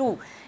2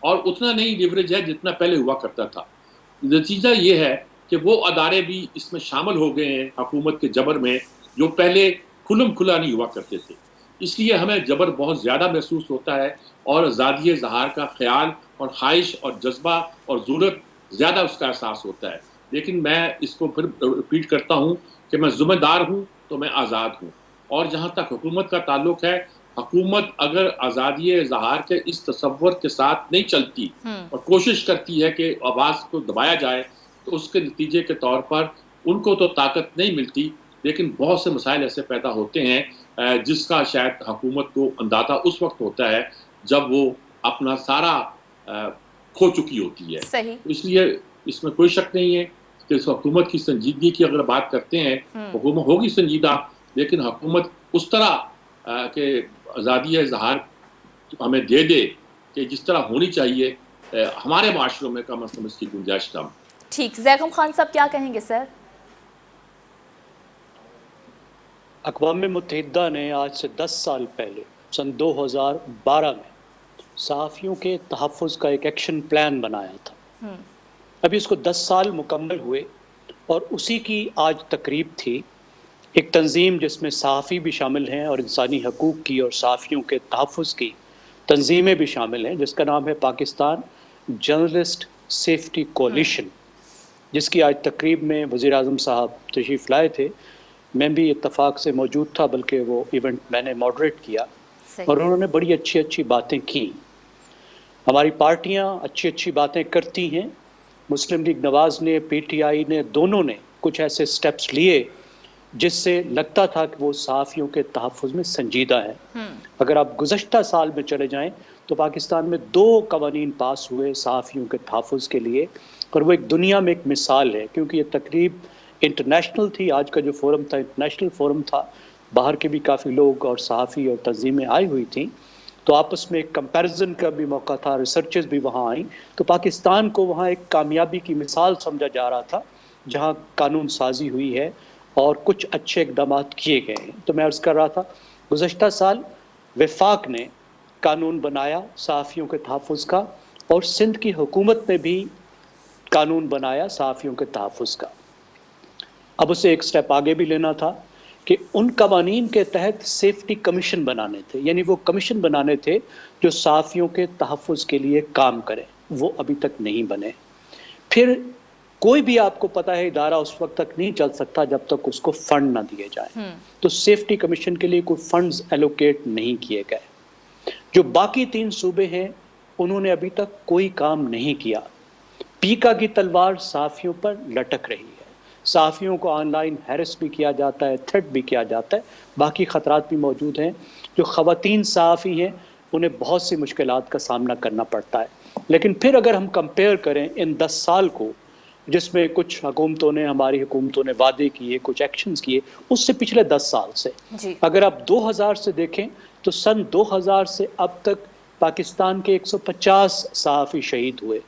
اور اتنا نہیں لیوریج ہے جتنا پہلے ہوا کرتا تھا. نتیجہ یہ ہے کہ وہ ادارے بھی اس میں شامل ہو گئے ہیں حکومت کے جبر میں جو پہلے کھلم کھلا نہیں ہوا کرتے تھے. اس لیے ہمیں جبر بہت زیادہ محسوس ہوتا ہے اور آزادی اظہار کا خیال اور خواہش اور جذبہ اور ضرورت زیادہ اس کا احساس ہوتا ہے. لیکن میں اس کو پھر ریپیٹ کرتا ہوں کہ میں ذمہ دار ہوں تو میں آزاد ہوں. اور جہاں تک حکومت کا تعلق ہے، حکومت اگر آزادی اظہار کے اس تصور کے ساتھ نہیں چلتی اور کوشش کرتی ہے کہ آواز کو دبایا جائے تو اس کے نتیجے کے طور پر ان کو تو طاقت نہیں ملتی، لیکن بہت سے مسائل ایسے پیدا ہوتے ہیں جس کا شاید حکومت کو اندازہ اس وقت ہوتا ہے جب وہ اپنا سارا کھو چکی ہوتی ہے. صحیح. اس لیے اس میں کوئی شک نہیں ہے کہ اس حکومت کی سنجیدگی کی اگر بات کرتے ہیں، حکومت ہوگی سنجیدہ، لیکن حکومت اس طرح کہ آزادی اظہار ہمیں دے دے کہ جس طرح ہونی چاہیے ہمارے معاشروں میں کم از کم اس کی گنجائش کم. ٹھیک. زیکم خان صاحب کیا کہیں گے سر؟ اقوام متحدہ نے آج سے 10 سال پہلے سن 2012 میں صحافیوں کے تحفظ کا ایک ایکشن پلان بنایا تھا. ابھی اس کو 10 سال مکمل ہوئے اور اسی کی آج تقریب تھی. ایک تنظیم جس میں صحافی بھی شامل ہیں اور انسانی حقوق کی اور صحافیوں کے تحفظ کی تنظیمیں بھی شامل ہیں، جس کا نام ہے پاکستان جرنلسٹ سیفٹی کولیشن، جس کی آج تقریب میں وزیر اعظم صاحب تشریف لائے تھے. میں بھی اتفاق سے موجود تھا، بلکہ وہ ایونٹ میں نے ماڈریٹ کیا اور انہوں نے بڑی اچھی اچھی باتیں کی. ہماری پارٹیاں اچھی اچھی باتیں کرتی ہیں. مسلم لیگ نواز نے، پی ٹی آئی نے، دونوں نے کچھ ایسے سٹیپس لیے جس سے لگتا تھا کہ وہ صحافیوں کے تحفظ میں سنجیدہ ہے. اگر آپ گزشتہ سال میں چلے جائیں تو پاکستان میں 2 قوانین پاس ہوئے صحافیوں کے تحفظ کے لیے، اور وہ ایک دنیا میں ایک مثال ہے، کیونکہ یہ تقریب انٹرنیشنل تھی. آج کا جو فورم تھا انٹرنیشنل فورم تھا، باہر کے بھی کافی لوگ اور صحافی اور تنظیمیں آئی ہوئی تھیں، تو آپس میں ایک کمپیریزن کا بھی موقع تھا، ریسرچز بھی وہاں آئیں. تو پاکستان کو وہاں ایک کامیابی کی مثال سمجھا جا رہا تھا جہاں قانون سازی ہوئی ہے اور کچھ اچھے اقدامات کیے گئے ہیں. تو میں عرض کر رہا تھا گزشتہ سال وفاق نے قانون بنایا صحافیوں کے تحفظ کا، اور سندھ کی حکومت نے بھی قانون بنایا صحافیوں کے تحفظ کا. اب اسے ایک سٹیپ آگے بھی لینا تھا کہ ان قوانین کے تحت سیفٹی کمیشن بنانے تھے، یعنی وہ کمیشن بنانے تھے جو صحافیوں کے تحفظ کے لیے کام کرے. وہ ابھی تک نہیں بنے. پھر کوئی بھی آپ کو پتہ ہے ادارہ اس وقت تک نہیں چل سکتا جب تک اس کو فنڈ نہ دیے جائیں. تو سیفٹی کمیشن کے لیے کوئی فنڈز ایلوکیٹ نہیں کیے گئے. جو باقی 3 صوبے ہیں انہوں نے ابھی تک کوئی کام نہیں کیا. پیکا کی تلوار صحافیوں پر لٹک رہی ہے. صحافیوں کو آن لائن ہیرس بھی کیا جاتا ہے، تھریٹ بھی کیا جاتا ہے، باقی خطرات بھی موجود ہیں. جو خواتین صحافی ہیں انہیں بہت سی مشکلات کا سامنا کرنا پڑتا ہے. لیکن پھر اگر ہم کمپیئر کریں ان 10 سال کو، جس میں کچھ حکومتوں نے، ہماری حکومتوں نے وعدے کیے، کچھ ایکشنز کیے، اس سے پچھلے 10 سال سے اگر آپ 2000 سے دیکھیں تو سن 2000 سے اب تک پاکستان کے 150 صحافی شہید ہوئے.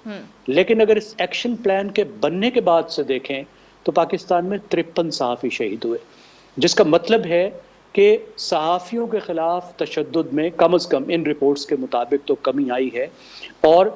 لیکن اگر اس ایکشن پلان کے بننے کے بعد سے دیکھیں تو پاکستان میں 53 صحافی شہید ہوئے، جس کا مطلب ہے کہ صحافیوں کے خلاف تشدد میں کم از کم ان رپورٹس کے مطابق تو کمی آئی ہے. اور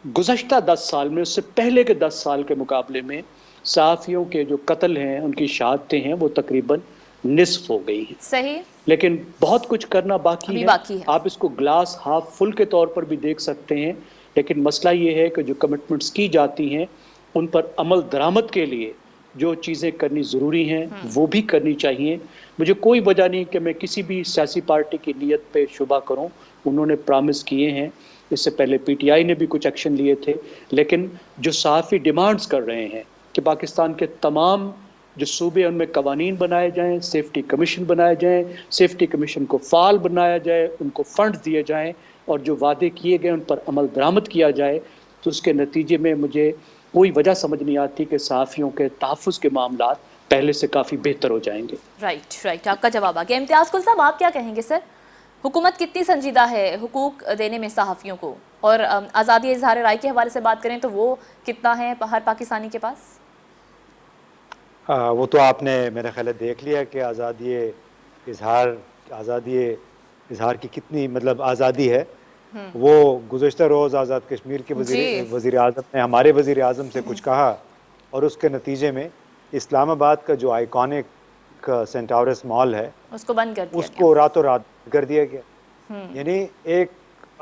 گزشتہ 10 سال میں، اس سے پہلے کے 10 سال کے مقابلے میں صحافیوں کے جو قتل ہیں، ان کی شہادتیں ہیں، وہ تقریباً نصف ہو گئی ہیں. صحیح. لیکن بہت کچھ کرنا باقی ہے. آپ اس کو گلاس ہاف فل کے طور پر بھی دیکھ سکتے ہیں، لیکن مسئلہ یہ ہے کہ جو کمٹمنٹس کی جاتی ہیں ان پر عمل درآمد کے لیے جو چیزیں کرنی ضروری ہیں وہ بھی کرنی چاہیے. مجھے کوئی وجہ نہیں کہ میں کسی بھی سیاسی پارٹی کی نیت پہ شبہ کروں. انہوں نے پرامس کیے ہیں، اس سے پہلے پی ٹی آئی نے بھی کچھ ایکشن لیے تھے، لیکن جو صحافی ڈیمانڈز کر رہے ہیں کہ پاکستان کے تمام جو صوبے ان میں قوانین بنائے جائیں، سیفٹی کمیشن بنائے جائیں، سیفٹی کمیشن کو فعال بنایا جائے، ان کو فنڈ دیے جائیں، اور جو وعدے کیے گئے ان پر عمل درآمد کیا جائے، تو اس کے نتیجے میں مجھے کوئی وجہ سمجھ نہیں آتی کہ صحافیوں کے تحفظ کے معاملات پہلے سے کافی بہتر ہو جائیں گے. رائٹ. آپ کا جواب آ گیا. امتیاز کل صاحب آپ کیا کہیں گے سر؟ حکومت کتنی سنجیدہ ہے حقوق دینے میں صحافیوں کو، اور آزادی اظہار رائے کے حوالے سے بات کریں تو وہ کتنا ہے ہر پاکستانی کے پاس؟ وہ تو آپ نے میرا خیال ہے دیکھ لیا کہ آزادی اظہار کی کتنی مطلب آزادی ہے. وہ گزشتہ روز آزاد کشمیر کے وزیر اعظم نے ہمارے وزیر اعظم سے کچھ کہا اور اس کے نتیجے میں اسلام آباد کا جو آئیکونک سینٹاورس مال ہے اس کو بند کر دیا اس کو راتوں رات کر دیا گیا. یعنی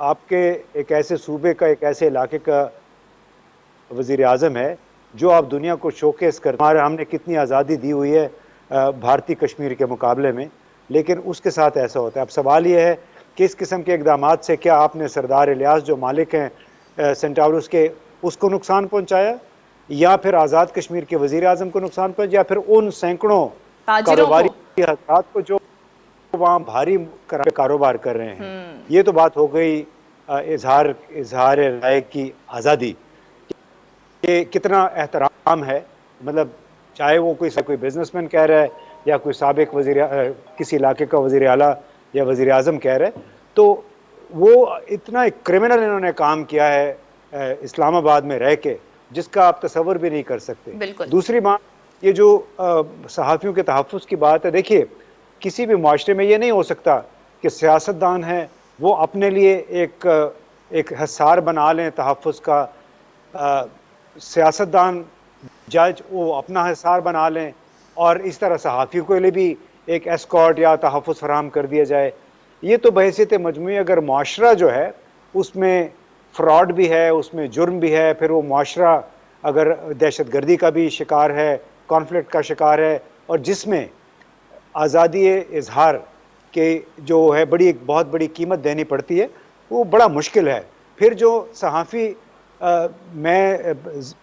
آپ کے ایک ایسے صوبے کا ایک ایسے علاقے کا وزیر اعظم ہے جو آپ دنیا کو شوکیس کرتے ہیں. ہم نے کتنی آزادی دی ہوئی ہے بھارتی کشمیر کے مقابلے میں, لیکن اس کے ساتھ ایسا ہوتا ہے. اب سوال یہ ہے کہ اس قسم کے اقدامات سے کیا آپ نے سردار الیاس جو مالک ہیں سینٹاورس کے, اس کو نقصان پہنچایا, یا پھر آزاد کشمیر کے وزیر اعظم کو نقصان پہنچایا, یا پھر ان سینکڑوں کاروباری حضرات کو جو وہاں بھاری کاروبار کر رہے ہیں. یہ تو بات ہو گئی اظہار رائے کی آزادی, کہ کتنا احترام ہے, مطلب چاہے وہ کوئی بزنس مین کہہ رہا ہے یا کوئی سابق کسی علاقے کا وزیر اعلیٰ یا وزیر اعظم کہہ رہے, تو وہ اتنا ایک کرمنل انہوں نے کام کیا ہے اسلام آباد میں رہ کے جس کا آپ تصور بھی نہیں کر سکتے. دوسری بات یہ جو صحافیوں کے تحفظ کی بات ہے, دیکھیے کسی بھی معاشرے میں یہ نہیں ہو سکتا کہ سیاستدان ہیں وہ اپنے لیے ایک حصار بنا لیں تحفظ کا, سیاستدان جج وہ اپنا حصار بنا لیں اور اس طرح صحافیوں کے لیے بھی ایک ایسکارٹ یا تحفظ فراہم کر دیا جائے. یہ تو بحیثیت مجموعی اگر معاشرہ جو ہے اس میں فراڈ بھی ہے, اس میں جرم بھی ہے, پھر وہ معاشرہ اگر دہشت گردی کا بھی شکار ہے, کانفلکٹ کا شکار ہے, اور جس میں آزادی اظہار کے جو ہے بہت بڑی قیمت دینی پڑتی ہے, وہ بڑا مشکل ہے. پھر جو صحافی میں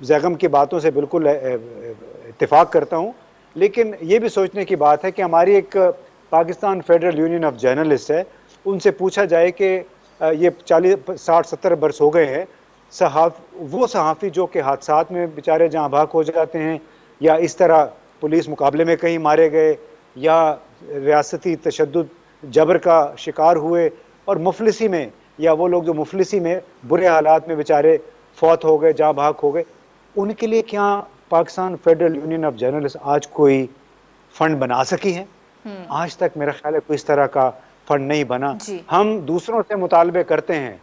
زیغم کی باتوں سے بالکل اتفاق کرتا ہوں, لیکن یہ بھی سوچنے کی بات ہے کہ ہماری ایک Pakistan federal union of journalist ہے, ان سے پوچھا جائے کہ یہ 40-60-70 برس ہو گئے ہیں, وہ صحافی جو کہ حادثات میں بیچارے جہاں بھاگ ہو جاتے ہیں یا اس طرح پولیس مقابلے میں کہیں مارے گئے یا ریاستی تشدد جبر کا شکار ہوئے اور مفلسی میں, یا وہ لوگ جو مفلسی میں برے حالات میں بیچارے فوت ہو گئے, جہاں بھاگ ہو گئے, ان کے لیے کیا Pakistan federal union of journalist آج کوئی فنڈ بنا سکی ہے؟ آج تک میرا خیال ہے کوئی اس طرح کا فنڈ نہیں بنا. ہم دوسروں سے مطالبے کرتے ہیں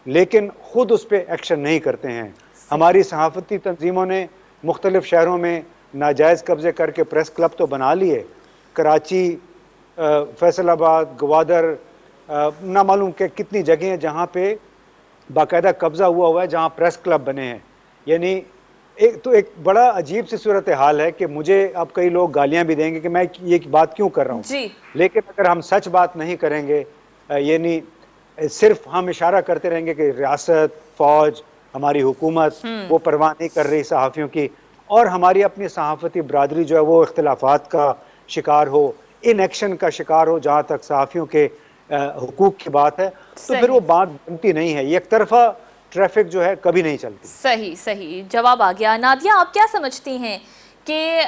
لیکن خود اس پہ ایکشن نہیں کرتے ہیں. ہماری صحافتی تنظیموں نے مختلف شہروں میں ناجائز قبضے کر کے پریس کلب تو بنا لیے, کراچی, فیصل آباد, گوادر, نہ معلوم کہ کتنی جگہیں ہیں جہاں پہ باقاعدہ قبضہ ہوا ہے, جہاں پریس کلب بنے ہیں. یعنی ایک بڑا عجیب سی صورتحال ہے کہ مجھے اب کئی لوگ گالیاں بھی دیں گے کہ میں یہ بات کیوں کر رہا ہوں, لیکن اگر ہم سچ بات نہیں کریں گے, یعنی صرف ہم اشارہ کرتے رہیں گے کہ ریاست, فوج, ہماری حکومت وہ پرواہ نہیں کر رہی صحافیوں کی, اور ہماری اپنی صحافتی برادری جو ہے وہ اختلافات کا شکار ہو, ان ایکشن کا شکار ہو جہاں تک صحافیوں کے حقوق کی بات ہے, تو پھر وہ بات بنتی نہیں ہے. یہ ایک طرفہ ٹریفک جو ہے کبھی نہیں چلتی. صحیح جواب آ گیا. نادیہ, آپ کیا سمجھتی ہیں کہ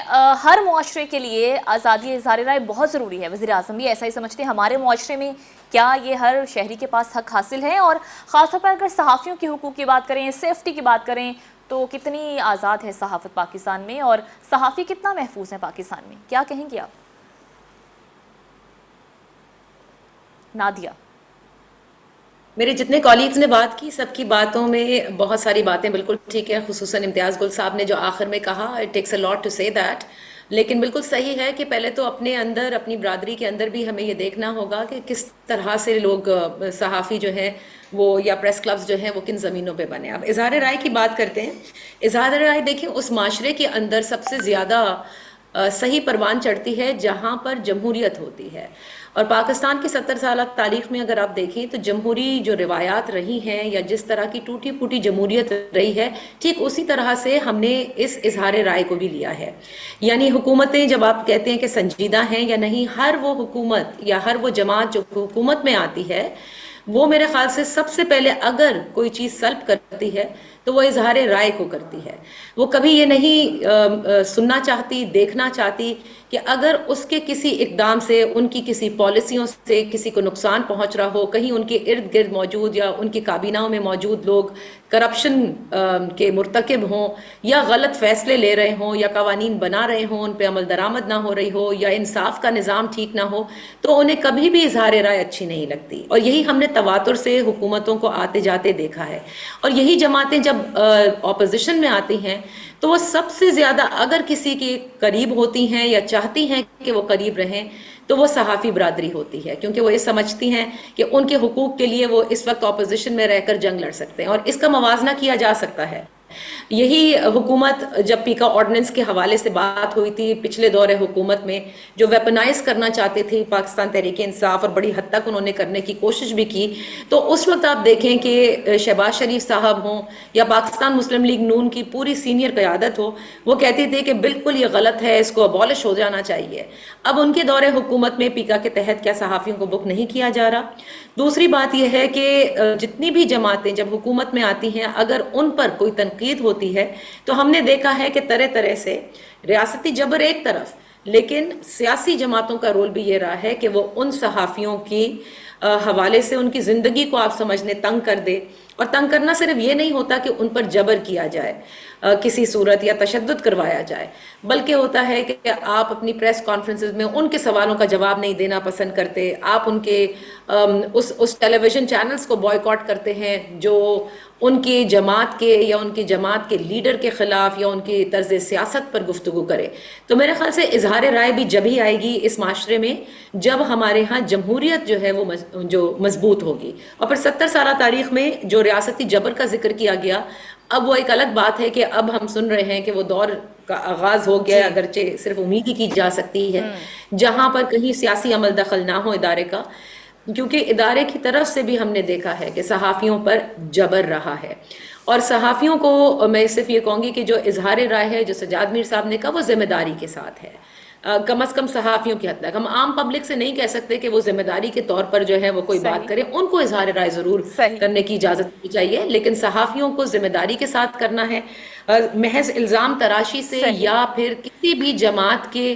ہر معاشرے کے لیے آزادی اظہار رائے بہت ضروری ہے؟ وزیر اعظم بھی ایسا ہی سمجھتے ہیں. ہمارے معاشرے میں کیا یہ ہر شہری کے پاس حق حاصل ہے؟ اور خاص طور پر اگر صحافیوں کے حقوق کی بات کریں, سیفٹی کی بات کریں, تو کتنی آزاد ہے صحافت پاکستان میں, اور صحافی کتنا محفوظ ہیں پاکستان میں؟ کیا کہیں گے آپ نادیہ؟ میرے جتنے کالیگز نے بات کی, سب کی باتوں میں بہت ساری باتیں بالکل ٹھیک ہے, خصوصاً امتیاز گل صاحب نے جو آخر میں کہا, it takes a lot to say that. لیکن بالکل صحیح ہے کہ پہلے تو اپنے اندر, اپنی برادری کے اندر بھی ہمیں یہ دیکھنا ہوگا کہ کس طرح سے لوگ صحافی جو ہیں وہ, یا پریس کلبز جو ہیں وہ کن زمینوں پہ بنے. اب اظہار رائے کی بات کرتے ہیں. اظہار رائے دیکھیں اس معاشرے کے اندر سب سے زیادہ صحیح پروان چڑھتی ہے جہاں پر جمہوریت ہوتی ہے. اور پاکستان کی 70 سالہ تاریخ میں اگر آپ دیکھیں تو جمہوری جو روایات رہی ہیں, یا جس طرح کی ٹوٹی پھوٹی جمہوریت رہی ہے, ٹھیک اسی طرح سے ہم نے اس اظہار رائے کو بھی لیا ہے. یعنی حکومتیں جب آپ کہتے ہیں کہ سنجیدہ ہیں یا نہیں, ہر وہ حکومت یا ہر وہ جماعت جو حکومت میں آتی ہے وہ میرے خیال سے سب سے پہلے اگر کوئی چیز سلب کرتی ہے تو وہ اظہار رائے کو کرتی ہے. وہ کبھی یہ نہیں سننا چاہتی، دیکھنا چاہتی کہ اگر اس کے کسی اقدام سے، ان کی کسی پالیسیوں سے کسی کو نقصان پہنچ رہا ہو، کہیں ان کے ارد گرد موجود یا ان کی کابینہوں میں موجود لوگ کرپشن کے مرتکب ہوں، یا غلط فیصلے لے رہے ہوں، یا قوانین بنا رہے ہوں، ان پہ عمل درآمد نہ ہو رہی ہو، یا انصاف کا نظام ٹھیک نہ ہو، تو انہیں کبھی بھی اظہار رائے اچھی نہیں لگتی. اور یہی ہم نے تواتر سے حکومتوں کو آتے جاتے دیکھا ہے. اور یہی جماعتیں جب اپوزیشن میں آتی ہیں تو وہ سب سے زیادہ اگر کسی کے قریب ہوتی ہیں یا چاہتی ہیں کہ وہ قریب رہیں تو وہ صحافی برادری ہوتی ہے، کیونکہ وہ یہ سمجھتی ہیں کہ ان کے حقوق کے لیے وہ اس وقت اپوزیشن میں رہ کر جنگ لڑ سکتے ہیں، اور اس کا موازنہ کیا جا سکتا ہے. یہی حکومت جب پیکا آرڈیننس کے حوالے سے بات ہوئی تھی پچھلے دور حکومت میں، جو ویپنائز کرنا چاہتے تھے پاکستان تحریک انصاف، اور بڑی حد تک انہوں نے کرنے کی کوشش بھی کی، تو اس وقت آپ دیکھیں کہ شہباز شریف صاحب ہوں یا پاکستان مسلم لیگ نون کی پوری سینئر قیادت ہو، وہ کہتی تھی کہ بالکل یہ غلط ہے، اس کو ابالش ہو جانا چاہیے. اب ان کے دور حکومت میں پیکا کے تحت کیا صحافیوں کو بک نہیں کیا جا رہا؟ دوسری بات یہ ہے کہ جتنی بھی جماعتیں جب حکومت میں آتی ہیں، اگر ان پر کوئی تنقید ہوتی ہے تو ہم نے دیکھا ہے کہ طرح طرح سے ریاستی جبر ایک طرف، لیکن سیاسی جماعتوں کا رول بھی یہ رہا ہے کہ وہ ان صحافیوں کی حوالے سے ان کی زندگی کو آپ سمجھ لیں تنگ کر دے. اور تنگ کرنا صرف یہ نہیں ہوتا کہ ان پر جبر کیا جائے کسی صورت یا تشدد کروایا جائے، بلکہ ہوتا ہے کہ آپ اپنی پریس کانفرنسز میں ان کے سوالوں کا جواب نہیں دینا پسند کرتے، آپ ان کے اس ٹیلی ویژن چینلز کو بائیکاٹ کرتے ہیں جو ان کی جماعت کے یا ان کی جماعت کے لیڈر کے خلاف یا ان کی طرز سیاست پر گفتگو کرے. تو میرے خیال سے اظہار رائے بھی جب ہی آئے گی اس معاشرے میں جب ہمارے ہاں جمہوریت جو ہے وہ جو مضبوط ہوگی. اور پھر 70 سالہ تاریخ میں جو ریاستی جبر کا ذکر کیا گیا، اب وہ ایک الگ بات ہے کہ اب ہم سن رہے ہیں کہ وہ دور کا آغاز ہو گیا، اگرچہ صرف امید ہی کی جا سکتی ہے، جہاں پر کہیں سیاسی عمل دخل نہ ہو ادارے کا، کیونکہ ادارے کی طرف سے بھی ہم نے دیکھا ہے کہ صحافیوں پر جبر رہا ہے. اور صحافیوں کو میں صرف یہ کہوں گی کہ جو اظہار رائے ہے، جو سجاد میر صاحب نے کہا، وہ ذمہ داری کے ساتھ ہے، کم از کم صحافیوں کی حد تک. ہم عام پبلک سے نہیں کہہ سکتے کہ وہ ذمہ داری کے طور پر جو ہے وہ کوئی بات کرے، ان کو اظہار رائے ضرور کرنے کی اجازت دی چاہیے، لیکن صحافیوں کو ذمہ داری کے ساتھ کرنا ہے. محض الزام تراشی سے یا پھر کسی بھی جماعت کے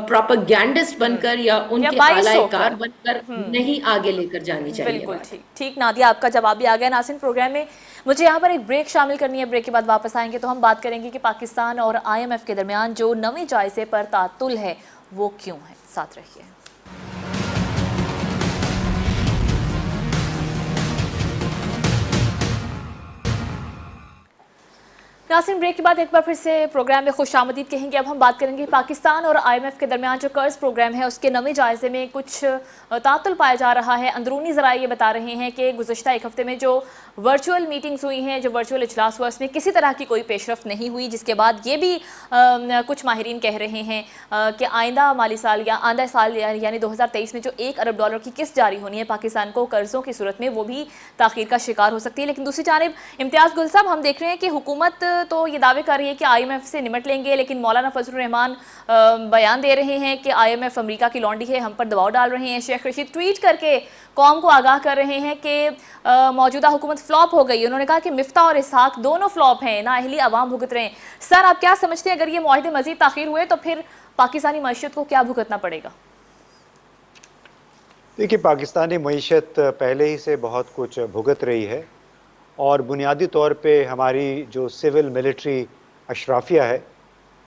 پروپیگینڈسٹ بن کر یا ان کے اعلی کار بن کر نہیں آگے لے کر جانی چاہیے. بالکل ٹھیک نادیہ، آپ کا جواب بھی آ گیا. ناظرین، پروگرام میں مجھے یہاں پر ایک بریک شامل کرنی ہے. بریک کے بعد واپس آئیں گے تو ہم بات کریں گے کہ پاکستان اور IMF کے درمیان جو نویں جائزے پر تعطل ہے وہ کیوں ہے. ساتھ رہیے. ناظرین، بریک کے بعد ایک بار پھر سے پروگرام میں خوش آمدید کہیں گے. اب ہم بات کریں گے پاکستان اور IMF کے درمیان جو قرض پروگرام ہے اس کے نویں جائزے میں کچھ تعطل پایا جا رہا ہے. اندرونی ذرائع یہ بتا رہے ہیں کہ گزشتہ ایک ہفتے میں جو ورچوئل میٹنگز ہوئی ہیں، جو ورچوئل اجلاس ہوا، اس میں کسی طرح کی کوئی پیش رفت نہیں ہوئی، جس کے بعد یہ بھی کچھ ماہرین کہہ رہے ہیں کہ آئندہ مالی سال یا آئندہ سال یعنی 2023 میں جو $1 ارب کی قسط جاری ہونی ہے پاکستان کو قرضوں کی صورت میں، وہ بھی تاخیر کا شکار ہو سکتی ہے. لیکن دوسری جانب امتیاز گل صاحب، ہم دیکھ رہے ہیں کہ حکومت تو یہ دعوے کر رہی ہے کہ IMF سے نمٹ لیں گے، لیکن مولانا فضل الرحمان بیان دے رہے ہیں کہ IMF امریکہ کی لونڈی ہے، ہم پر دباؤ ڈال رہے ہیں. شیخ رشید ٹویٹ کر کے قوم کو آگاہ کر رہے ہیں کہ موجودہ حکومت فلاپ ہو گئی. انہوں نے کہا کہ مفتاح اور اسحاق دونوں فلاپ ہیں، نااہلی عوام بھگت رہے ہیں. سر، آپ کیا سمجھتے ہیں اگر یہ معاہدے مزید تاخیر ہوئے تو پھر پاکستانی معیشت کو کیا بھگتنا پڑے گا؟ دیکھیے، پاکستانی معیشت پہلے ہی سے بہت کچھ بھگت رہی ہے، اور بنیادی طور پہ ہماری جو سول ملٹری اشرافیہ ہے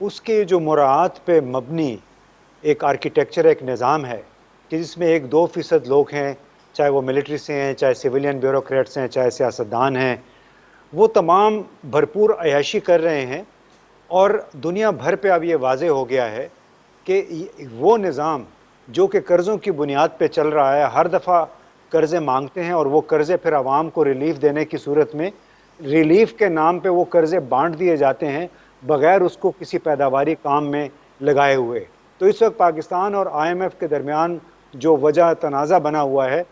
اس کے جو مراعات پہ مبنی ایک آرکیٹیکچر، ایک نظام ہے کہ جس میں 1-2% لوگ ہیں، چاہے وہ ملٹری سے ہیں، چاہے سویلین بیوروکریٹس ہیں، چاہے سیاستدان ہیں، وہ تمام بھرپور عیاشی کر رہے ہیں. اور دنیا بھر پہ اب یہ واضح ہو گیا ہے کہ وہ نظام جو کہ قرضوں کی بنیاد پہ چل رہا ہے، ہر دفعہ قرضے مانگتے ہیں اور وہ قرضے پھر عوام کو ریلیف دینے کی صورت میں ریلیف کے نام پہ وہ قرضے بانٹ دیے جاتے ہیں بغیر اس کو کسی پیداواری کام میں لگائے ہوئے. تو اس وقت پاکستان اور IMF کے درمیان جو وجہ تنازع بنا ہوا ہے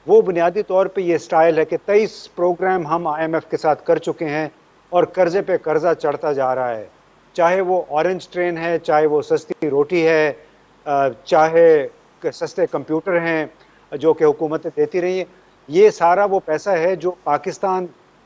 وہ بنیادی طور پہ یہ سٹائل ہے کہ 23 پروگرام ہم IMF کے ساتھ کر چکے ہیں اور قرضے پہ قرضہ چڑھتا جا رہا ہے، چاہے وہ اورنج ٹرین ہے، چاہے وہ سستی روٹی ہے، چاہے سستے کمپیوٹر ہیں جو کہ حکومتیں دیتی رہی ہیں. یہ سارا وہ پیسہ ہے جو پاکستان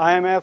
IMF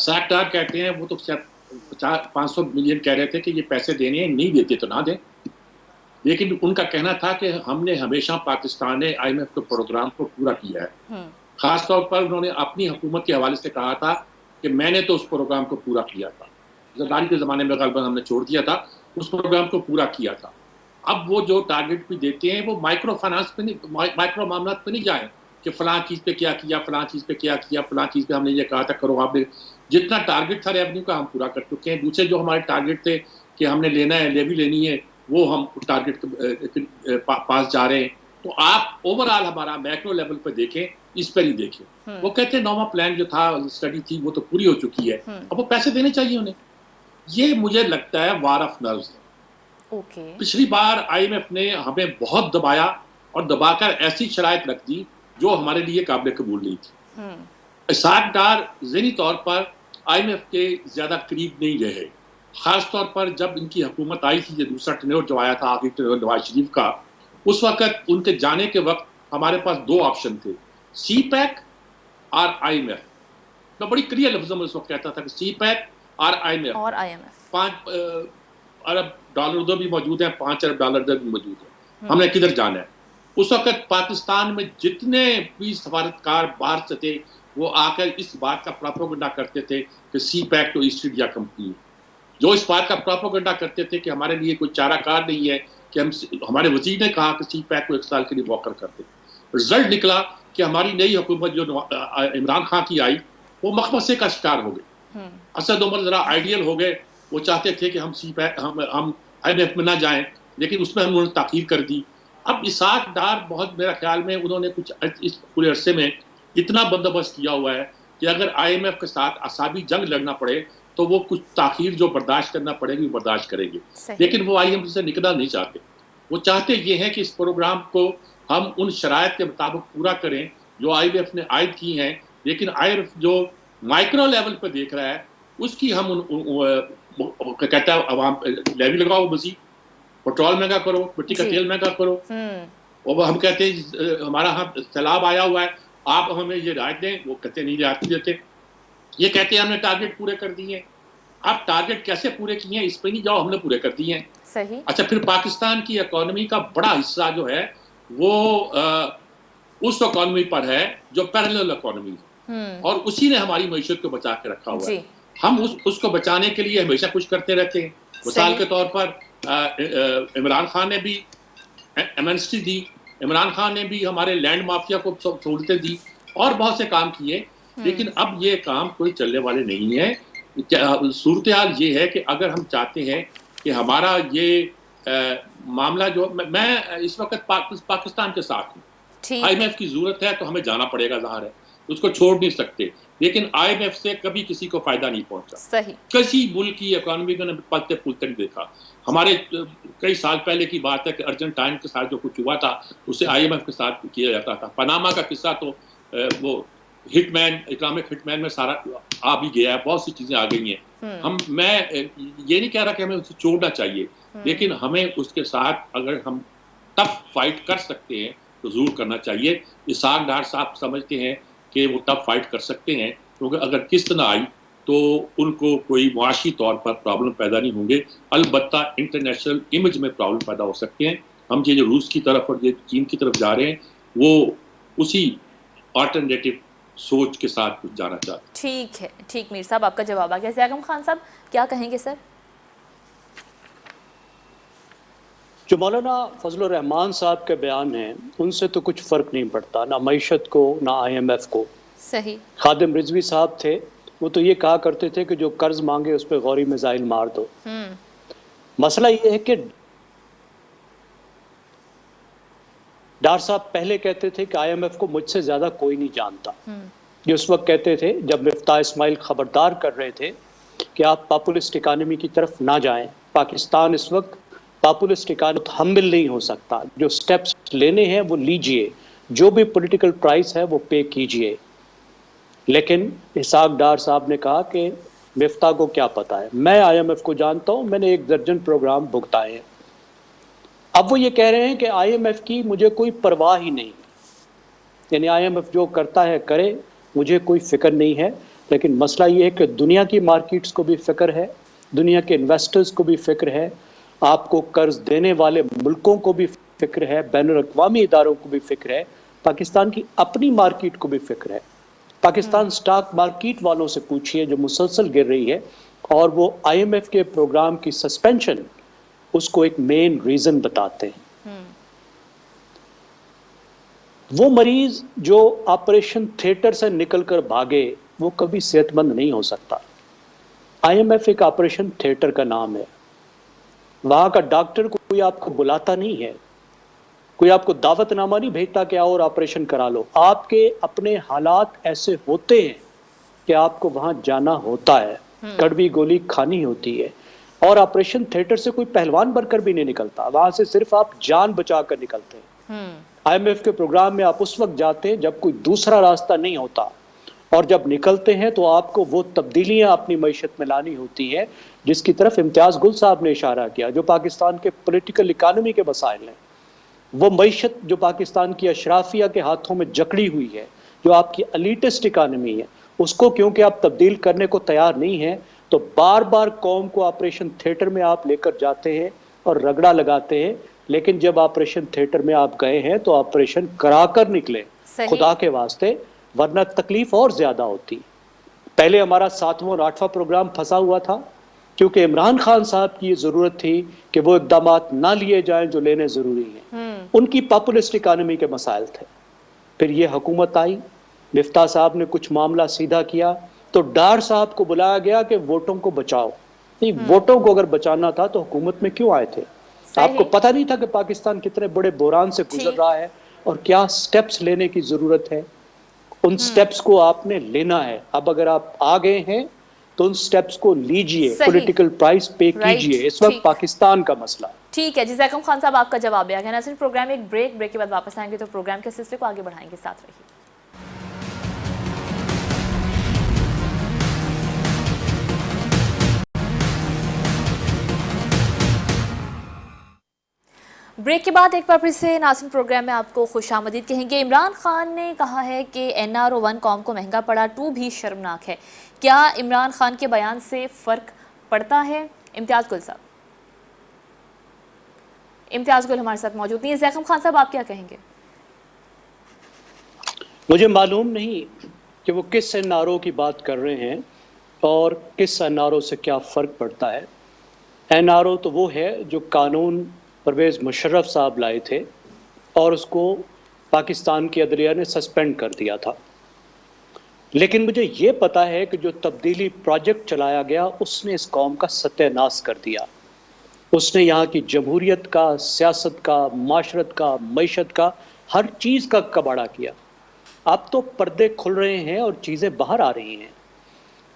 اساق ڈار کہتے ہیں وہ تو 500 ملین کہہ رہے تھے کہ یہ پیسے دینے ہیں، نہیں دیتے تو نہ دیں، لیکن ان کا کہنا تھا کہ ہم نے ہمیشہ پاکستان نے IMF کے پروگرام کو پورا کیا ہے. خاص طور پر انہوں نے اپنی حکومت کے حوالے سے کہا تھا کہ میں نے تو اس پروگرام کو پورا کیا تھا، زرداری کے زمانے میں غالباً ہم نے چھوڑ دیا تھا، اس پروگرام کو پورا کیا تھا. اب وہ جو ٹارگٹ بھی دیتے ہیں وہ مائکرو فائنانس پہ نہیں، مائکرو معاملات پہ نہیں جائیں کہ فلاں چیز پہ کیا کیا، فلاں چیز پہ کیا کیا، فلاں چیز پہ ہم نے یہ کہا تھا کرو. آپ نے جتنا ٹارگٹ تھا ریونیو کا ہم پورا کر چکے ہیں. دوسرے جو ہمارے ٹارگٹ تھے کہ ہم نے لینا ہے، لیوی لینی ہے، وہ ہم ٹارگٹ پاس جا رہے ہیں. تو آپ اوور آل ہمارا میکرو لیول پہ دیکھیں، اس پر ہی دیکھیں. وہ کہتے ہیں نوما پلان جو تھا، اسٹڈی تھی، وہ تو پوری ہو چکی ہے، اب وہ پیسے دینے چاہیے انہیں. یہ مجھے لگتا ہے وار آف نروز ہے. پچھلی بار IMF نے ہمیں بہت دبایا اور دبا کر ایسی شرائط رکھ دی جو ہمارے لیے قابل قبول نہیں تھی. اسحاق ڈار ذہنی طور پر IMF کے زیادہ قریب نہیں رہے، خاص طور پر جب ان کی حکومت آئی تھی، یہ دوسرا ٹینیور جو آیا تھا آخری ٹینیور نواز شریف کا، اس وقت ان کے جانے کے وقت ہمارے پاس 2 آپشن تھے، سی پیک اور IMF. میں بڑی کلیئر لفظوں میں اس وقت کہتا تھا کہ سی پیک اور IMF. 5 ارب ڈالر ادھر بھی موجود ہیں، 5 ارب ڈالر ادھر بھی موجود ہیں، ہم نے کدھر جانا ہے. اس وقت پاکستان میں جتنے بھی سفارتکار باہر سے تھے وہ آ کر اس بات کا پروپیگنڈا کرتے تھے کہ سی پیک تو ایسٹ انڈیا کمپنی ہے، جو اس بات کا پروپیگنڈا کرتے تھے کہ ہمارے لیے کوئی چارہ کار نہیں ہے کہ ہمارے وزیر نے کہا کہ سی پیک کو 1 سال کے لیے موخر کر دیں. رزلٹ نکلا کہ ہماری نئی حکومت جو عمران خان کی آئی وہ مخمصے کا شکار ہو گئے. اسد عمر ذرا آئیڈیل ہو گئے، وہ چاہتے تھے کہ ہم ہم IMF میں نہ جائیں، لیکن اس میں ہم نے تاخیر کر دی. اب اسحاق ڈار بہت میرا خیال میں انہوں نے کچھ اس پورے عرصے میں اتنا بندوبست کیا ہوا ہے کہ اگر IMF کے ساتھ اعصابی جنگ لڑنا پڑے تو وہ کچھ تاخیر جو برداشت کرنا پڑے گی برداشت کریں گے. لیکن وہ IMF سے نکلنا نہیں چاہتے. وہ چاہتے یہ ہیں کہ اس پروگرام کو ہم ان شرائط کے مطابق پورا کریں جو IMF نے عائد کی ہیں، لیکن IMF جو مائکرو لیول پہ دیکھ رہا ہے اس کی ہم کہتا ہے عوام لیوی لگاؤ، مزید پیٹرول مہنگا کرو، مٹی کا تیل مہنگا کرو. اور ہم کہتے ہیں ہمارا ہاں سیلاب آیا ہوا ہے، آپ ہمیں یہ رعایت دیں، وہ کہتے نہیں رعایت نہیں دیتے. یہ کہتے ہیں ہم نے ٹارگٹ پورے کر دیے ہیں. آپ ٹارگٹ کیسے پورے کیے ہیں اس پہ نہیں جاؤ، ہم نے پورے کر دیے ہیں. صحیح. اچھا، پھر پاکستان کی اکانومی کا بڑا حصہ جو ہے وہ اس اکانومی پر ہے جو پیرلل اکانومی ہے، اور اسی نے ہماری معیشت کو بچا کے رکھا ہوا ہے. ہم اس کو بچانے کے لیے ہمیشہ کچھ کرتے رہتے ہیں. مثال کے طور پر عمران خان نے بھی ایمنسٹی دی، عمران خان نے بھی ہمارے لینڈ مافیا کو سہولتیں دی اور بہت سے کام کیے، لیکن اب یہ کام کوئی چلنے والے نہیں ہے. صورتحال یہ ہے کہ اگر ہم چاہتے ہیں کہ ہمارا یہ معاملہ جو میں اس وقت پاکستان کے ساتھ ہوں، IMF کی ضرورت ہے تو ہمیں جانا پڑے گا، ظاہر ہے اس کو چھوڑ نہیں سکتے، لیکن IMF سے کبھی کسی کو فائدہ نہیں پہنچا. صحیح. کسی ملک کی اکانومی کو پلتے پھولتے نہیں دیکھا. ہمارے کئی سال پہلے کی بات ہے کہ ارجنٹائن کے ساتھ جو کچھ ہوا تھا اسے IMF کے ساتھ کیا جاتا تھا. پاناما کا قصہ تو وہ ہٹ مین، اکنامک ہٹ مین میں سارا آ بھی گیا ہے، بہت سی چیزیں آ گئی ہیں. میں یہ نہیں کہہ رہا کہ ہمیں اسے چھوڑنا چاہیے، لیکن ہمیں اس کے ساتھ اگر ہم ٹف فائٹ کر سکتے ہیں تو ضرور کرنا چاہیے. اسحاق ڈار صاحب سمجھتے ہیں کہ وہ ٹف فائٹ کر سکتے ہیں، کیونکہ اگر قسط نہ آئی تو ان کو کوئی معاشی طور پر پرابلم پیدا نہیں ہوں گے، البتہ انٹرنیشنل امیج میں پرابلم پیدا ہو سکتے ہیں. ہم یہ جو روس کی طرف اور یہ چین کی طرف جا رہے ہیں وہ اسی آلٹرنیٹو سوچ کے ساتھ جانا چاہتے ہیں. ٹھیک ہے، ٹھیک. میر صاحب آپ کا جواب آ گیا. ضیاء خان صاحب کیا کہیں گے سر؟ جو مولانا فضل الرحمان صاحب کے بیان ہیں ان سے تو کچھ فرق نہیں پڑتا، نہ معیشت کو نہ IMF کو. صحیح. خادم رضوی صاحب تھے، وہ تو یہ کہا کرتے تھے کہ جو قرض مانگے اس پہ غوری میزائل مار دو. مسئلہ یہ ہے کہ ڈار صاحب پہلے کہتے تھے کہ IMF کو مجھ سے زیادہ کوئی نہیں جانتا. یہ اس وقت کہتے تھے جب مفتاح اسماعیل خبردار کر رہے تھے کہ آپ پاپولسٹ اکانومی کی طرف نہ جائیں. پاکستان اس وقت پاپولسٹ اکانومی حمل نہیں ہو سکتا، جو سٹیپس لینے ہیں وہ لیجئے، جو بھی پولیٹیکل پرائس ہے وہ پے کیجئے. لیکن اسحاق ڈار صاحب نے کہا کہ مفتاح کو کیا پتا ہے، میں IMF کو جانتا ہوں، میں نے 1 درجن پروگرام بھگتائے ہیں. اب وہ یہ کہہ رہے ہیں کہ IMF کی مجھے کوئی پرواہ ہی نہیں، یعنی IMF جو کرتا ہے کرے، مجھے کوئی فکر نہیں ہے. لیکن مسئلہ یہ ہے کہ دنیا کی مارکیٹس کو بھی فکر ہے, دنیا کے انویسٹرز کو بھی فکر ہے, آپ کو قرض دینے والے ملکوں کو بھی فکر ہے, بین الاقوامی اداروں کو بھی فکر ہے, پاکستان کی اپنی مارکیٹ کو بھی فکر ہے. پاکستان سٹاک مارکیٹ والوں سے پوچھئے جو مسلسل گر رہی ہے, اور وہ آئی ایم ایف کے پروگرام کی سسپینشن اس کو ایک مین ریزن بتاتے ہیں. وہ مریض جو آپریشن تھیٹر سے نکل کر بھاگے وہ کبھی صحت مند نہیں ہو سکتا. آئی ایم ایف ایک آپریشن تھیٹر کا نام ہے. وہاں کا ڈاکٹر کوئی آپ کو بلاتا نہیں ہے, کوئی آپ کو دعوت نامہ نہیں بھیجتا کہ آؤ اور آپریشن کرا لو. آپ کے اپنے حالات ایسے ہوتے ہیں کہ آپ کو وہاں جانا ہوتا ہے, کڑوی گولی کھانی ہوتی ہے, اور آپریشن تھیٹر سے کوئی پہلوان بن کر بھی نہیں نکلتا, وہاں سے صرف آپ جان بچا کر نکلتے ہیں. آئی ایم ایف کے پروگرام میں آپ اس وقت جاتے ہیں جب کوئی دوسرا راستہ نہیں ہوتا, اور جب نکلتے ہیں تو آپ کو وہ تبدیلیاں اپنی معیشت میں لانی ہوتی ہیں جس کی طرف امتیاز گل صاحب نے اشارہ کیا, جو پاکستان کے پولیٹیکل اکانومی کے مسائل ہیں. وہ معیشت جو پاکستان کی اشرافیہ کے ہاتھوں میں جکڑی ہوئی ہے, جو آپ کی الیٹسٹ اکانومی ہے, اس کو کیونکہ آپ تبدیل کرنے کو تیار نہیں ہیں تو بار بار قوم کو آپریشن تھیٹر میں آپ لے کر جاتے ہیں اور رگڑا لگاتے ہیں. لیکن جب آپریشن تھیٹر میں آپ گئے ہیں تو آپریشن کرا کر نکلے خدا کے واسطے, ورنہ تکلیف اور زیادہ ہوتی. پہلے ہمارا 7واں اور 8واں پروگرام پھنسا ہوا تھا کیونکہ عمران خان صاحب کی یہ ضرورت تھی کہ وہ اقدامات نہ لیے جائیں جو لینے ضروری ہیں. ان کی پاپولسٹ اکانومی کے مسائل تھے. پھر یہ حکومت آئی, مفتاح صاحب نے کچھ معاملہ سیدھا کیا تو ڈار صاحب کو بلایا گیا کہ ووٹوں کو بچاؤ. نہیں, ووٹوں کو اگر بچانا تھا تو حکومت میں کیوں آئے تھے؟ آپ کو پتہ نہیں تھا کہ پاکستان کتنے بڑے بحران سے گزر رہا ہے اور کیا سٹیپس لینے کی ضرورت ہے؟ ان سٹیپس کو آپ نے لینا ہے. اب اگر آپ آ گئے ہیں تو ان سٹیپس کو لیجئے, پولیٹیکل پرائس پے کیجئے. اس وقت پاکستان کا مسئلہ. ٹھیک ہے جی, زیکم خان صاحب آپ کا جواب آ گیا. ناظرین پروگرام ایک بریک کے بعد واپس آئیں گے تو پروگرام کے سلسلے کو آگے بڑھائیں گے, ساتھ رہیے. بریک کے بعد ایک بار پھر سے ناظرین پروگرام میں آپ کو خوش آمدید کہیں گے. عمران خان نے کہا ہے کہ NRO 1 قوم کو مہنگا پڑا, 2 بھی شرمناک ہے. کیا عمران خان کے بیان سے فرق پڑتا ہے؟ امتیاز گل صاحب, امتیاز گل ہمارے ساتھ موجود نہیں ہے. زیکم خان صاحب آپ کیا کہیں گے؟ مجھے معلوم نہیں کہ وہ کس NRO کی بات کر رہے ہیں اور کس NRO سے کیا فرق پڑتا ہے. NRO تو وہ ہے جو قانون پرویز مشرف صاحب لائے تھے اور اس کو پاکستان کی عدلیہ نے سسپینڈ کر دیا تھا. لیکن مجھے یہ پتا ہے کہ جو تبدیلی پروجیکٹ چلایا گیا اس نے اس قوم کا ستیہ ناش کر دیا. اس نے یہاں کی جمہوریت کا, سیاست کا, معاشرت کا, معیشت کا, ہر چیز کا کباڑہ کیا. اب تو پردے کھل رہے ہیں اور چیزیں باہر آ رہی ہیں.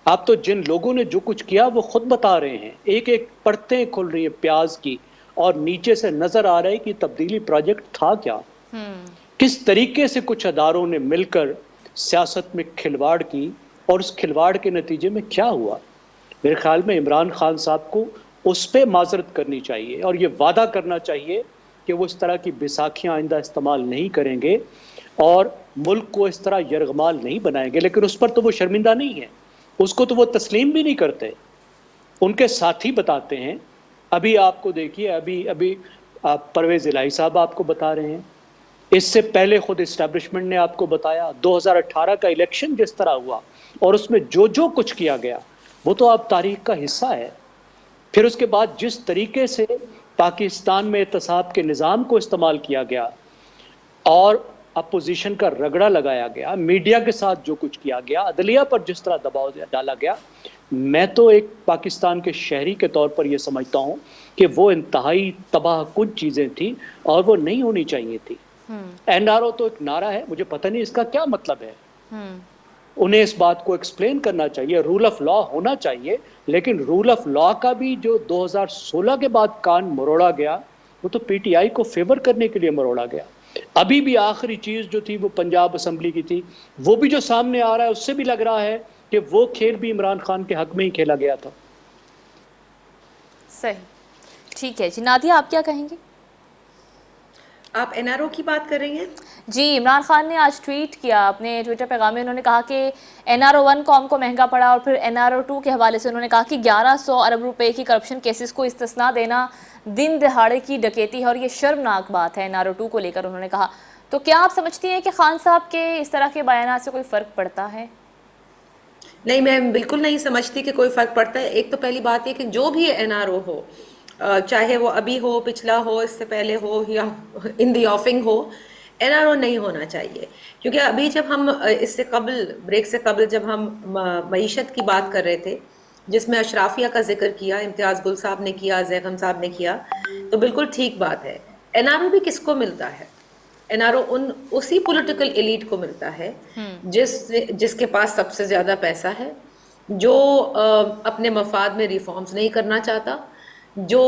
اب تو جن لوگوں نے جو کچھ کیا وہ خود بتا رہے ہیں, ایک ایک پرتیں کھل رہی ہیں پیاز کی, اور نیچے سے نظر آ رہا ہے کہ تبدیلی پروجیکٹ تھا کیا. کس طریقے سے کچھ اداروں نے مل کر سیاست میں کھلواڑ کی اور اس کھلواڑ کے نتیجے میں کیا ہوا. میرے خیال میں عمران خان صاحب کو اس پہ معذرت کرنی چاہیے اور یہ وعدہ کرنا چاہیے کہ وہ اس طرح کی بیساکھیاں آئندہ استعمال نہیں کریں گے اور ملک کو اس طرح یرغمال نہیں بنائیں گے. لیکن اس پر تو وہ شرمندہ نہیں ہے, اس کو تو وہ تسلیم بھی نہیں کرتے. ان کے ساتھی بتاتے ہیں. ابھی آپ کو دیکھیے, ابھی پرویز الہی صاحب آپ کو بتا رہے ہیں, اس سے پہلے خود اسٹیبلشمنٹ نے آپ کو بتایا. 2018 کا الیکشن جس طرح ہوا اور اس میں جو کچھ کیا گیا وہ تو آپ تاریخ کا حصہ ہے. پھر اس کے بعد جس طریقے سے پاکستان میں احتساب کے نظام کو استعمال کیا گیا اور اپوزیشن کا رگڑا لگایا گیا, میڈیا کے ساتھ جو کچھ کیا گیا, عدلیہ پر جس طرح دباؤ ڈالا گیا, میں تو ایک پاکستان کے شہری کے طور پر یہ سمجھتا ہوں کہ وہ انتہائی تباہ کن چیزیں تھیں اور وہ نہیں ہونی چاہیے تھی. NRO تو ایک نعرہ ہے, مجھے پتہ نہیں اس کا کیا مطلب ہے. انہیں اس بات کو ایکسپلین کرنا چاہیے. رول آف لا ہونا چاہیے, لیکن رول آف لا کا بھی جو 2016 کے بعد کان مروڑا گیا وہ تو PTI کو فیور کرنے کے لیے مروڑا گیا. ابھی بھی آخری چیز جو تھی وہ پنجاب اسمبلی کی تھی, وہ بھی جو سامنے آ رہا ہے اس سے بھی لگ رہا ہے کہ وہ کھیل بھی عمران خان کے حق میں ہی کھیلا گیا تھا. صحیح, ٹھیک ہے جی. نادیہ آپ کیا کہیں گے؟ آپ NRO کی بات کر رہی ہیں؟ جی، عمران خان نے آج ٹویٹ کیا اپنے ٹویٹر پیغام میں، انہوں نے کہا کہ NRO-1 قوم کو مہنگا پڑا، اور پھر NRO-2 کے حوالے سے انہوں نے کہا کہ 1100 ارب روپے کی کرپشن کیسز کو استثناء دینا دن دہاڑے کی ڈکیتی ہے اور یہ شرمناک بات ہے NRO-2 کو لے کر انہوں نے کہا. تو کیا آپ سمجھتی ہیں کہ خان صاحب کے اس طرح کے بیانات سے کوئی فرق پڑتا ہے؟ نہیں، میں بالکل نہیں سمجھتی کہ کوئی فرق پڑتا ہے. ایک تو پہلی بات یہ کہ جو بھی NRO ہو، چاہے وہ ابھی ہو، پچھلا ہو، اس سے پہلے ہو، یا ان دی آفنگ ہو، NRO نہیں ہونا چاہیے. کیونکہ ابھی جب ہم اس سے قبل، بریک سے قبل، جب ہم معیشت کی بات کر رہے تھے، جس میں اشرافیہ کا ذکر کیا، امتیاز گل صاحب نے کیا، زیغم صاحب نے کیا، تو بالکل ٹھیک بات ہے. NRO بھی کس کو ملتا ہے؟ NRO اسی پولیٹیکل ایلیٹ کو ملتا ہے جس کے پاس سب سے زیادہ پیسہ ہے، جو اپنے مفاد میں ریفارمز نہیں کرنا چاہتا، جو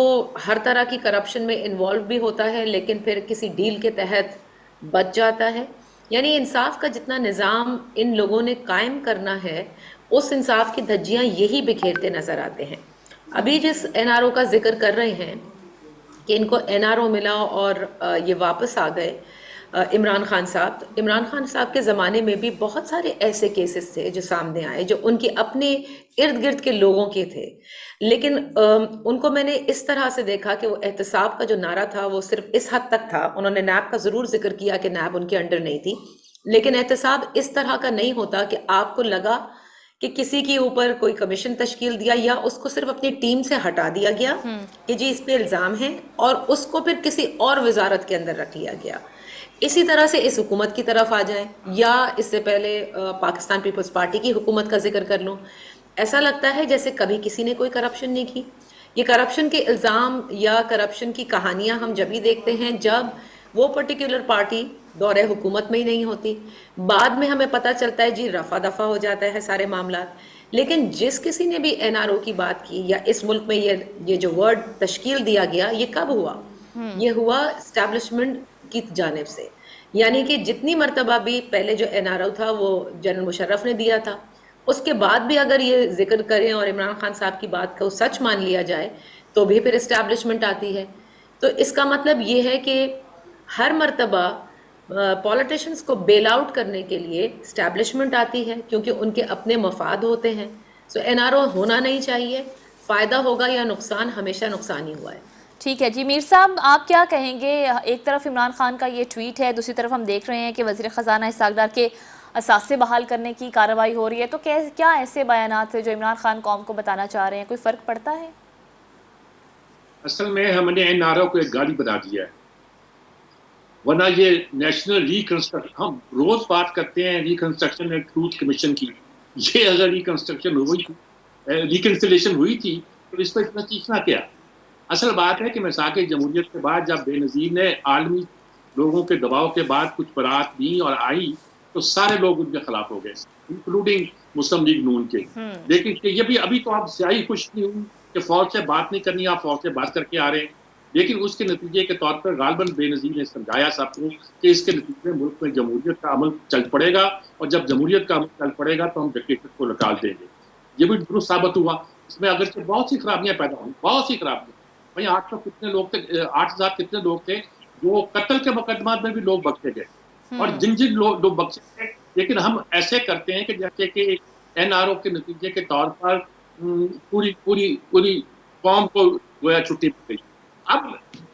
ہر طرح کی کرپشن میں انوالو بھی ہوتا ہے لیکن پھر کسی ڈیل کے تحت بچ جاتا ہے. یعنی انصاف کا جتنا نظام ان لوگوں نے قائم کرنا ہے، اس انصاف کی دھجیاں یہی بکھیرتے نظر آتے ہیں. ابھی جس NRO کا ذکر کر رہے ہیں کہ ان کو NRO ملا اور یہ واپس آ گئے عمران خان صاحب، تو عمران خان صاحب کے زمانے میں بھی بہت سارے ایسے کیسز تھے جو سامنے آئے، جو ان کے اپنے ارد گرد کے لوگوں کے تھے. لیکن ان کو میں نے اس طرح سے دیکھا کہ وہ احتساب کا جو نعرہ تھا وہ صرف اس حد تک تھا. انہوں نے نیب کا ضرور ذکر کیا کہ نیب ان کے انڈر نہیں تھی، لیکن احتساب اس طرح کا نہیں ہوتا کہ آپ کو لگا کہ کسی کے اوپر کوئی کمیشن تشکیل دیا یا اس کو صرف اپنی ٹیم سے ہٹا دیا گیا کہ جی اس پہ الزام ہے، اور اس کو پھر کسی اور وزارت کے اندر رکھ لیا گیا. اسی طرح سے اس حکومت کی طرف آ جائیں، یا اس سے پہلے پاکستان پیپلز پارٹی کی حکومت کا ذکر کر لوں، ایسا لگتا ہے جیسے کبھی کسی نے کوئی کرپشن نہیں کی. یہ کرپشن کے الزام یا کرپشن کی کہانیاں ہم جب ہی دیکھتے ہیں جب وہ پرٹیکولر پارٹی دور حکومت میں ہی نہیں ہوتی. بعد میں ہمیں پتہ چلتا ہے جی رفع دفع ہو جاتا ہے سارے معاملات. لیکن جس کسی نے بھی NRO کی بات کی، یا اس ملک میں یہ جو ورڈ تشکیل دیا گیا، یہ کب ہوا؟ یہ ہوا اسٹیبلشمنٹ کی جانب سے. یعنی کہ جتنی مرتبہ بھی پہلے جو NRO تھا وہ جنرل مشرف نے دیا تھا، اس کے بعد بھی اگر یہ ذکر کریں اور عمران خان صاحب کی بات کو سچ مان لیا جائے تو بھی پھر اسٹیبلشمنٹ آتی ہے. تو اس کا مطلب یہ ہے کہ ہر مرتبہ پولیٹیشنز کو بیل آؤٹ کرنے کے لیے اسٹیبلشمنٹ آتی ہے، کیونکہ ان کے اپنے مفاد ہوتے ہیں. سو NRO ہونا نہیں چاہیے. فائدہ ہوگا یا نقصان؟ ہمیشہ نقصان ہی ہوا ہے. ٹھیک ہے جی. میر صاحب آپ کیا کہیں گے؟ ایک طرف عمران خان کا یہ ٹویٹ ہے، دوسری طرف ہم دیکھ رہے ہیں کہ وزیر خزانہ اسحاق ڈار کے اثاثے بحال کرنے کی کارروائی ہو رہی ہے. تو کیا ایسے بیانات سے جو عمران خان قوم کو بتانا چاہ رہے ہیں کوئی فرق پڑتا ہے؟ اصل میں ہم نے NRO کو ایک گاڑی بنا دیا ہے، ورنہ یہ نیشنل ریکنسٹرکشن، ہم روز بات کرتے ہیں ریکنسٹرکشن اینڈ ٹروتھ کمیشن کی. یہ اگر ریکنسٹرکشن ہوئی تھی، ریکنسلیشن ہوئی تھی، تو اس پر اتنا چیخنا کیا؟ اصل بات ہے کہ مساق جمہوریت کے بعد جب بے نظیر نے عالمی لوگوں کے دباؤ کے بعد کچھ برات دی اور آئی، تو سارے لوگ ان کے خلاف ہو گئے، انکلوڈنگ مسلم لیگ نون کے. لیکن یہ بھی ابھی تو آپ سیاہی خوش نہیں ہوئی کہ فوج سے بات نہیں کرنی، آپ فوج سے بات کر کے آ رہے ہیں. لیکن اس کے نتیجے کے طور پر غالباً بے نظیر نے سمجھایا سب کو کہ اس کے نتیجے میں ملک میں جمہوریت کا عمل چل پڑے گا، اور جب جمہوریت کا عمل چل پڑے گا تو ہم ڈکٹیٹر کو نکال دیں گے. یہ بھی درست ثابت ہوا. اس میں اگرچہ بہت سی خرابیاں پیدا ہوئی، بہت سی خرابیاں. بھائی 800 کتنے لوگ تھے، 8000 کتنے لوگ تھے جو قتل کے مقدمات میں بھی لوگ بخشے گئے، اور جن لوگ بخشے گئے. لیکن ہم ایسے کرتے ہیں کہ جیسے کہ NRO کے نتیجے کے طور پر پوری پوری پوری قوم کو گویا چھٹی مل گئی. اب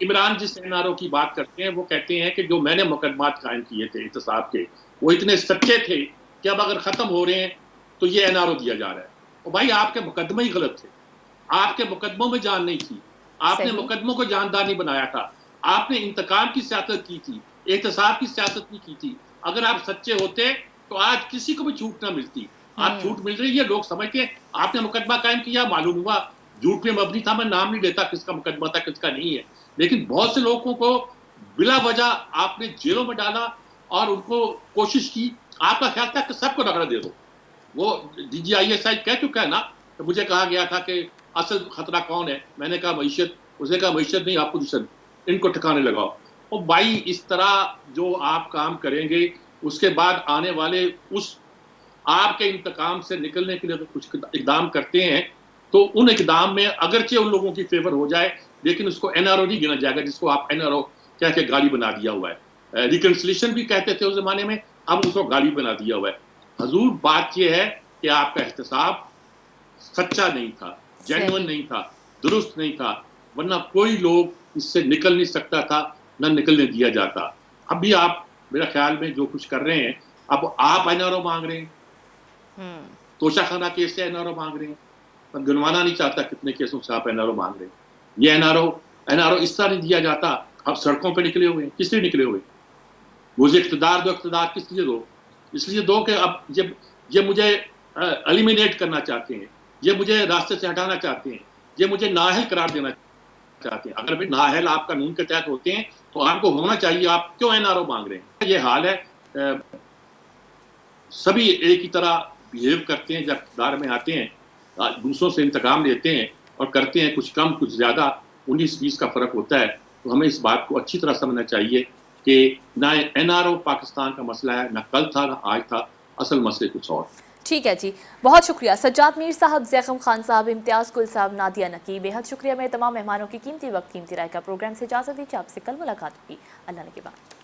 عمران جس NRO کی بات کرتے ہیں وہ کہتے ہیں کہ جو میں نے مقدمات قائم کیے تھے احتساب کے، وہ اتنے سچے تھے کہ اب اگر ختم ہو رہے ہیں تو یہ NRO دیا جا رہا ہے. اور بھائی آپ کے مقدمے ہی غلط تھے، آپ کے مقدموں میں جان نہیں تھی، آپ نے مقدموں کو جاندار نہیں بنایا تھا، آپ نے انتقام کی سیاست کی تھی، احتساب کی سیاست نہیں کی تھی. اگر آپ سچے ہوتے تو آج کسی کو بھی چھوٹ نہ ملتی. آپ چھوٹ مل رہی ہے، لوگ سمجھتے ہیں آپ نے مقدمہ قائم کیا، معلوم ہوا جھوٹ پہ مبنی تھا. میں نام نہیں لیتا کس کا مقدمہ تھا کس کا نہیں ہے، لیکن بہت سے لوگوں کو بلا وجہ آپ نے جیلوں میں ڈالا اور ان کو کوشش کی. آپ کا خیال تھا کہ سب کو رگڑ دے دو. وہ DGISI کہہ چکا ہے نا کہ مجھے کہا گیا تھا کہ اصل خطرہ کون ہے، میں نے کہا معیشت. اس نے کہا معیشت نہیں، اپوزیشن، ان کو ٹھکانے لگاؤ. اور بھائی اس طرح جو آپ کام کریں گے، اس کے بعد آنے والے اس آپ کے انتقام سے نکلنے کے لیے اگر کچھ اقدام کرتے ہیں تو ان اقدام میں اگرچہ ان لوگوں کی فیور ہو جائے، لیکن اس کو NRO نہیں گنا جائے گا جس کو آپ NRO کہہ کے گالی بنا دیا ہوا ہے. ریکنسلیشن بھی کہتے تھے اس زمانے میں, اب اس کو گالی بنا دیا ہوا ہے. حضور بات یہ ہے کہ آپ کا احتساب سچا نہیں تھا, جینوئن نہیں تھا, درست نہیں تھا, ورنہ کوئی لوگ اس سے نکل نہیں سکتا تھا, نہ نکلنے دیا جاتا. اب بھی آپ میرا خیال میں جو کچھ کر رہے ہیں, اب آپ این آر او مانگ رہے ہیں, توشہ خانہ کیس سے این آر او مانگ رہے ہیں. میں گنوانا نہیں چاہتا کتنے کیسوں سے آپ این آر او مانگ رہے ہیں. یہ این آر او اس طرح نہیں دیا جاتا. اب سڑکوں پہ نکلے ہوئے ہیں, کس لیے نکلے ہوئے؟ مجھے اقتدار دو, اقتدار کس لیے دو؟ اس لیے دو کہ اب یہ مجھے ایلیمینیٹ کرنا چاہتے ہیں, یہ مجھے راستے سے ہٹانا چاہتے ہیں, یہ مجھے نااہل قرار دینا چاہتے ہیں. اگر بھی نااہل آپ قانون کے تحت ہوتے ہیں تو آپ کو ہونا چاہیے, آپ کیوں این آر او مانگ رہے ہیں؟ یہ حال ہے. سبھی ایک ہی طرح بہیو کرتے ہیں, جب اقتدار میں آتے ہیں دوسروں سے انتقام لیتے ہیں اور کرتے ہیں کچھ کم کچھ زیادہ, 19-20 کا فرق ہوتا ہے. تو ہمیں اس بات کو اچھی طرح سمجھنا چاہیے کہ نہ این آر او پاکستان کا مسئلہ ہے, نہ کل تھا نہ آج تھا, اصل مسئلے کچھ اور. ٹھیک ہے جی, بہت شکریہ سجاد میر صاحب, زیخم خان صاحب, امتیاز گل صاحب, نادیہ نقی, بے حد شکریہ. میرے تمام مہمانوں کی قیمتی وقت قیمتی رائے کا. پروگرام سے اجازت دیجیے, آپ سے کل ملاقات ہوگی. اللہ نے کے بعد.